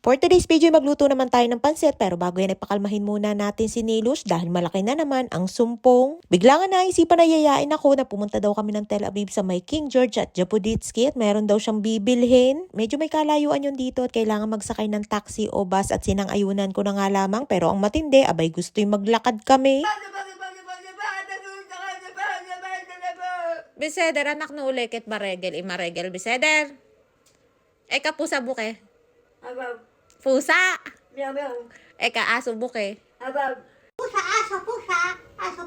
For today's video, magluto naman tayo ng pansit pero bago yan ay pakalmahin muna natin si Nilush dahil malaki na naman ang sumpong. Bigla nga naisipan na yayain ako na pumunta daw kami ng Tel Aviv sa may King George at Jabotinsky at meron daw siyang bibilhin. Medyo may kalayuan yun dito at kailangan magsakay ng taxi o bus at sinang-ayunan ko na nga lamang pero ang matindi, abay gusto'y maglakad kami. Biseder, anak na ulikit maregel, imaregel, Biseder. Eka pusa buke. Abab. Pusa! Meow, meow. Eka aso buke. Abab. Pusa, aso,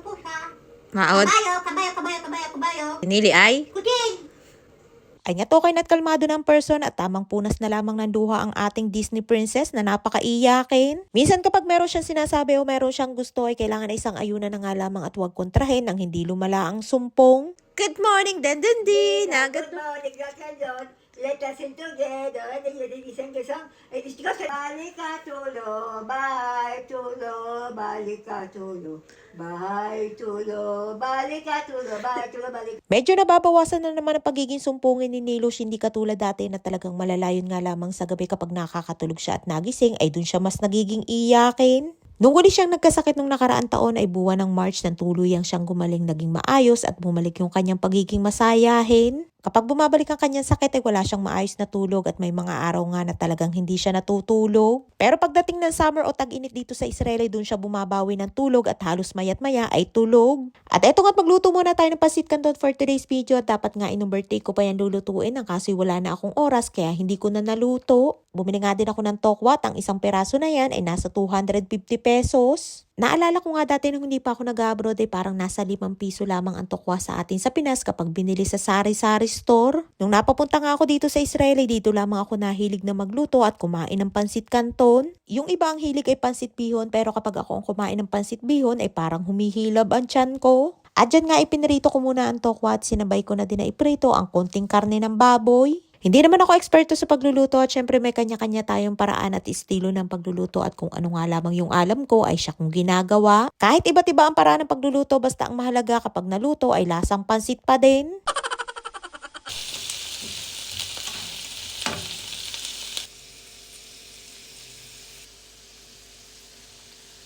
pusa. Maod. Kabayo. Pinili ay? Kuting. Ay nga okay na't kalmado ng person at tamang punas na lamang ng luha ang ating Disney princess na napakaiyakin. Minsan kapag meron siyang sinasabi o meron siyang gusto ay kailangan na isang ayunan na nga lamang at huwag kontrahin nang hindi lumala ang sumpong. Good morning, Dendendi! Good morning, Gakalon. Let us sing together. And then you sing the song. It's because Balikatulo, Baitulo, Balikatulo, Baitulo, Balikatulo, Baitulo, Balikatulo. Medyo nababawasan na naman ang pagiging sumpungin ni Nilush, hindi katulad dati na talagang malalayon nga lamang sa gabi kapag nakakatulog siya at nagising ay dun siya mas nagiging iyakin. Nung uli siyang nagkasakit nung nakaraang taon ay buwan ng March ng tuluyang siyang gumaling naging maayos at bumalik yung kanyang pagiging masayahin. Kapag bumabalik ang kanyang sakit ay wala siyang maayos na tulog at may mga araw nga na talagang hindi siya natutulog. Pero pagdating ng summer o tag-init dito sa Israel ay doon siya bumabawi ng tulog at halos mayat maya ay tulog. At eto nga't magluto muna tayo ng pasit canton for today's video at dapat nga inong birthday ko pa yan lulutuin ang kaso'y wala na akong oras kaya hindi ko na naluto. Bumili nga din ako ng tokwat, ang isang peraso na yan ay nasa 250 pesos. Naalala ko nga dati nung hindi pa ako nag-abroad ay parang nasa 5 piso lamang ang tokwa sa atin sa Pinas kapag binili sa sari-sari store. Nung napapunta nga ako dito sa Israel ay dito lamang ako nahilig na magluto at kumain ng pansit canton. Yung iba ang hilig ay pansit bihon pero kapag ako ang kumain ng pansit bihon ay parang humihilab ang tiyan ko. At dyan nga ipinirito ko muna ang tokwa at sinabay ko na din na iprito ang konting karne ng baboy. Hindi naman ako eksperto sa pagluluto at syempre may kanya-kanya tayong paraan at estilo ng pagluluto at kung ano nga lamang yung alam ko ay siya kong ginagawa. Kahit iba't iba ang paraan ng pagluluto basta ang mahalaga kapag naluto ay lasang pansit pa din.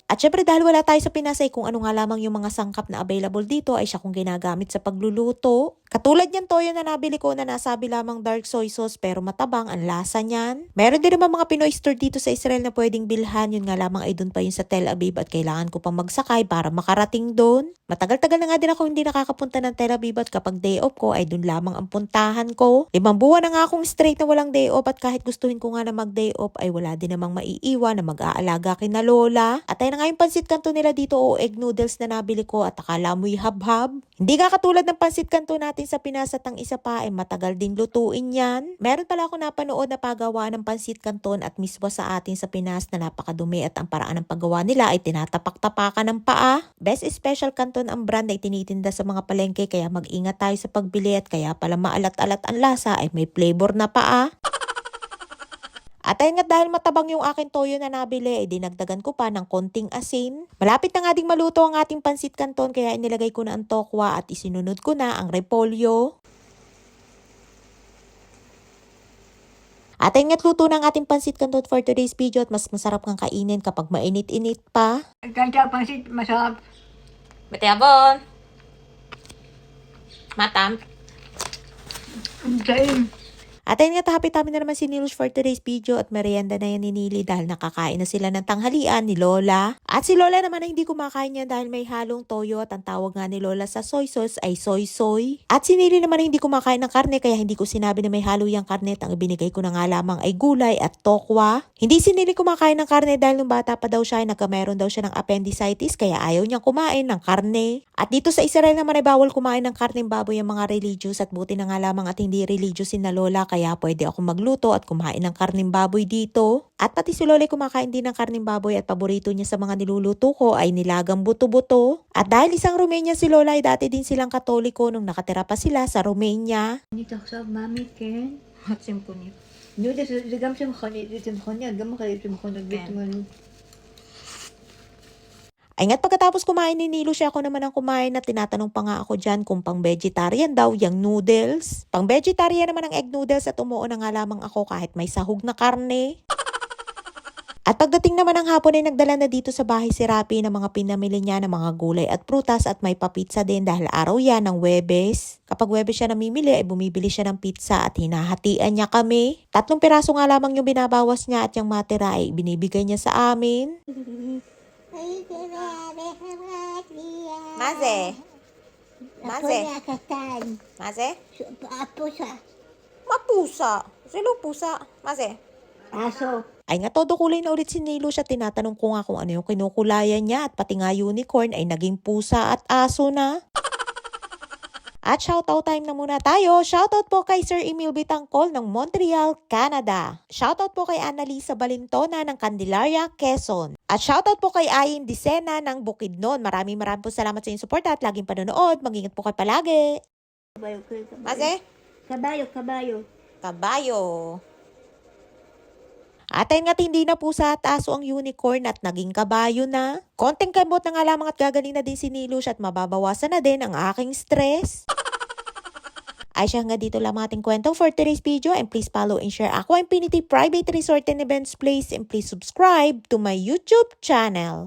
At syempre dahil wala tayo sa Pinas ay kung ano nga lamang yung mga sangkap na available dito ay siya kong ginagamit sa pagluluto. Katulad niyan toyo na nabili ko na nasabi lamang dark soy sauce pero matabang ang lasa niyan. Meron din naman mga Pinoy store dito sa Israel na pwedeng bilhan, yun nga lamang ay dun pa yun sa Tel Aviv at kailangan ko pang magsakay para makarating doon. Matagal-tagal na nga din ako hindi nakakapunta ng Tel Aviv at kapag day off ko ay dun lamang ang puntahan ko. 5 buwan na nga akong straight na walang day off at kahit gustuhin ko nga na mag day off ay wala din namang maiiwan na mag-aalaga kina lola. At ayun na nga yung pansit canton nila dito o egg noodles na nabili ko at akala mo'y habhab. Hindi nga katulad ng pansit canton natin sa Pinas at ang isa pa ay matagal din lutuin yan. Meron pala ako napanood na paggawa ng pansit canton at miswa sa atin sa Pinas na napakadumi at ang paraan ng paggawa nila ay tinatapak-tapakan ng paa. Best Special Canton ang brand ay tinitinda sa mga palengke kaya mag-ingat tayo sa pagbili at kaya pala maalat-alat ang lasa ay may flavor na paa. At ayun nga dahil matabang yung aking toyo na nabili, ay dinagdagan ko pa ng konting asin. Malapit na nga ding maluto ang ating pansit canton kaya inilagay ko na ang tokwa at isinunod ko na ang repolyo. At ayun nga't luto na ang ating pansit canton for today's video at mas masarap kang kainin kapag mainit-init pa. Kanta pansit, masarap. Matiyabon! Matam! Kain. At ayun nga, happy-happy na naman si Nilush for today's video at merienda na yan ni Nili dahil nakakain na sila ng tanghalian ni Lola. At si Lola naman ay hindi kumakain yan dahil may halong toyo at ang tawag nga ni Lola sa soy sauce ay soy-soy. At si Nili naman ay hindi kumakain ng karne kaya hindi ko sinabi na may halo yung karne at ang ibinigay ko na nga lamang ay gulay at tokwa. Hindi si Nili kumakain ng karne dahil nung bata pa daw siya ay nagkameron daw siya ng appendicitis kaya ayaw niyang kumain ng karne. At dito sa Israel naman ay bawal kumain ng karneng baboy ang mga religious at buti na nga lamang at hindi religious si na Lola kaya pwede ako magluto at kumain ng karneng baboy dito. At pati si Lola kumakain din ng karneng baboy at paborito niya sa mga niluluto ko ay nilagang buto-buto. At dahil isang Romanian si Lola ay dati din silang Katoliko nung nakatira pa sila sa Romania. Nito sa mami, Ken. Hatsim ko niyo. Nude, sigam siya makanit. Ito makanit. Gama kayo ito makanit. Ay nga't pagkatapos kumain ni Nilo siya ako naman ang kumain at tinatanong pa nga ako dyan kung pang vegetarian daw yung noodles. Pang vegetarian naman ang egg noodles at umuo na nga lamang ako kahit may sahog na karne. At pagdating naman ng hapon ay nagdala na dito sa bahay si Rapi ng mga pinamili niya ng mga gulay at prutas at may papitsa din dahil araw yan ng Huwebes. Kapag Huwebes siya namimili ay bumibili siya ng pizza at hinahatian niya kami. 3 piraso nga lamang yung binabawas niya at yung matira ay binibigay niya sa amin. Maze? Maze? Maze? Pusa. Mapusa. Sino pusa? Maze? Aso. Ay nga todo kulay na ulit si Nilo siya. Tinatanong ko nga kung ano yung kinukulayan niya at pati nga unicorn ay naging pusa at aso na. At shoutout time na muna tayo. Shoutout po kay Sir Emil Bitangkol ng Montreal, Canada. Shoutout po kay Annalisa Balintona ng Candelaria, Quezon. At shoutout po kay Ayin Disena ng Bukidnon. Maraming po salamat sa inyong support at laging panonood. Mag-ingat po kayo palagi. Kabayo. Maze? Kabayo. Kabayo. At ayun nga't hindi na pusa at aso ang unicorn at naging kabayo na. Konting kambot na nga lamang at gagaling na din si Nilush at mababawasan na din ang aking stress. Ay siya nga dito lang ating kwento for today's video and please follow and share Aqua Infinity Private Resort and Events Place and please subscribe to my YouTube channel.